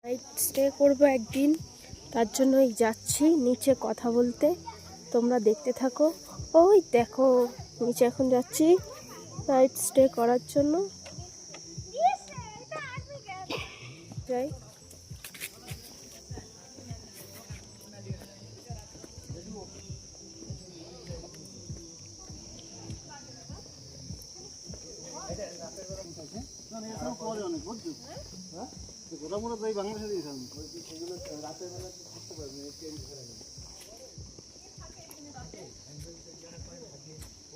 Night stay করবো একদিন, তার জন্যই যাচ্ছি নিচে কথা বলতে। তোমরা দেখতে থাকো। ওই দেখো নিচে এখন যাচ্ছি নাইট স্টে করার জন্য। যাই। বাংলাদেশে দিয়েছিলাম সেগুলো রাতের বেলা থাকতে পারবে চেঞ্জ করে নেবে।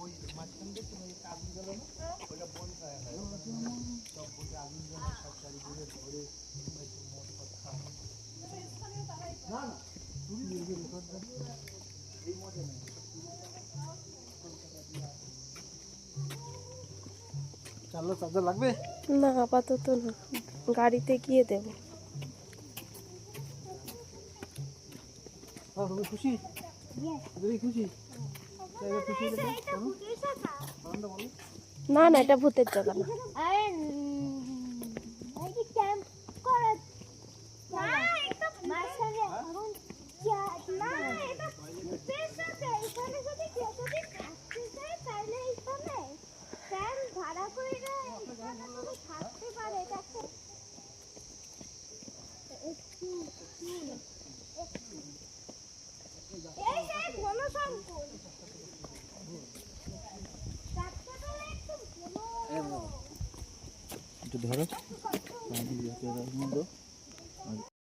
ওই মাঝখান দিয়ে তুমি আগুন জ্বালো না, ওইটা বন খায় হয় সব বসে আগুন জ্বালো সব চারিদিকে ধরে মদ ফদ খাওয়া না না এই মজা নেই। চার্জার লাগবে না আপাতত না, গাড়িতে গিয়ে দেবো। তুমি খুশি? তুমি খুশি? না না, এটা ভূতের জায়গা না। ধরো